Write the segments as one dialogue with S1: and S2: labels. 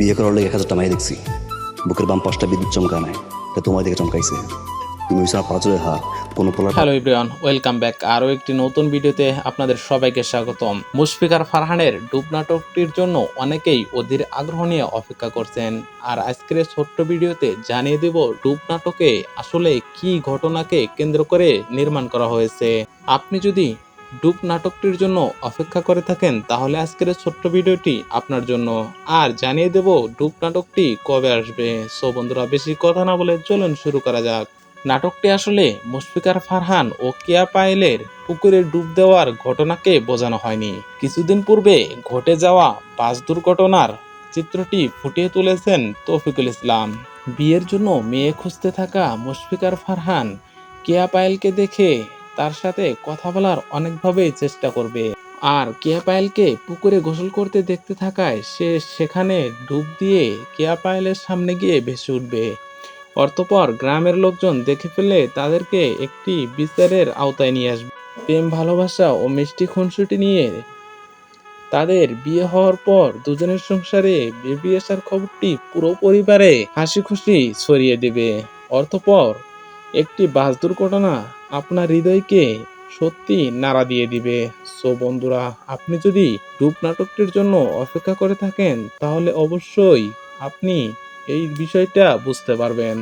S1: বিয়ে করার লেগে 1000টা মাই দেখছি, বুকের বাম পাশটা বিদ্যুৎ চমকা নাই, তা তোমার দিকে চমকাইছে। তুমি হইছো পাঁচরে হা কোনো পোলা।
S2: হ্যালো এভরিওয়ান, ওয়েলকাম ব্যাক আরও একটি নতুন ভিডিওতে আপনাদের সবাইকে স্বাগতম। মুশফিকার ফারহানের ডুব নাটকটির জন্য অনেকেই অধীর আগ্রহ নিয়ে অপেক্ষা করছেন। আর আজকের ছোট্ট ভিডিওতে জানিয়ে দেব ডুব নাটকে আসলে কি ঘটনাকে কেন্দ্র করে নির্মাণ করা হয়েছে। আপনি যদি ডুব নাটকটির জন্য অপেক্ষা করে থাকেন তাহলে আজকের ছোট্ট ভিডিওটি আপনার জন্য। আর জানিয়ে দেব ডুব নাটকটি কবে আসবে। সো বন্ধুরা, বেশি কথা না বলে চলুন শুরু করা যাক। নাটকটি আসলে মুশফিকার ফারহান ও কেয়া পায়েলের পুকুরে ডুব দেওয়ার ঘটনাকে বোঝানো হয়নি। কিছুদিন পূর্বে ঘটে যাওয়া বাস দুর্ঘটনার চিত্রটি ফুটিয়ে তুলেছেন তৌফিকুল ইসলাম। বিয়ের জন্য মেয়ে খুঁজতে থাকা মুশফিকার ফারহান কেয়া পায়েলকে দেখে তার সাথে কথা বলার অনেকভাবেই চেষ্টা করবে। আর কেয়া পায়েলকে পুকুরে গোসল করতে দেখতে থাকায় সে সেখানে ডুব দিয়ে কেয়া পায়েলের সামনে গিয়ে ভেসে উঠবে। অতঃপর গ্রামের লোকজন দেখে ফেলে তাদেরকে একটি বিচারের আওতায় নিয়ে আসবে। প্রেম ভালোবাসা ও মিষ্টি খুনসুটি নিয়ে তাদের বিয়ে হওয়ার পর দুজনের সংসারে বেবি আসার খবরটি পুরো পরিবারে হাসি খুশি ছড়িয়ে দেবে। অতঃপর একটি বাস দুর্ঘটনা আপনার হৃদয়কে সত্যি নাড়া দিয়ে দিবে। সো বন্ধুরা, আপনি যদি ডুব নাটকটির জন্য অপেক্ষা করে থাকেন তাহলে অবশ্যই আপনি এই বিষয়টা বুঝতে পারবেন।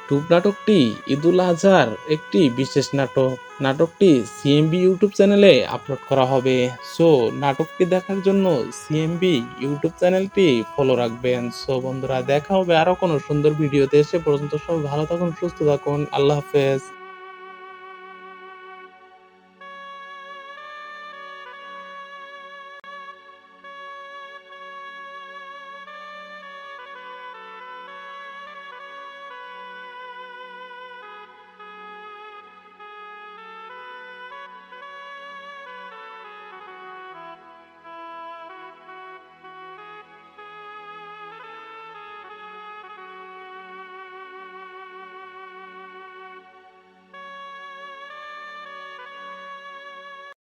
S2: ডুব নাটকটি ঈদুল আজহার একটি বিশেষ নাটক। নাটকটি সিএমবি ইউটিউব চ্যানেলে আপলোড করা হবে। সো নাটকটি দেখার জন্য সিএমবি ইউটিউব চ্যানেলটি ফলো রাখবেন। সো বন্ধুরা, দেখা হবে আরো কোনো সুন্দর ভিডিওতে। সে পর্যন্ত সবাই ভালো থাকুন, সুস্থ থাকুন। আল্লাহ হাফেজ।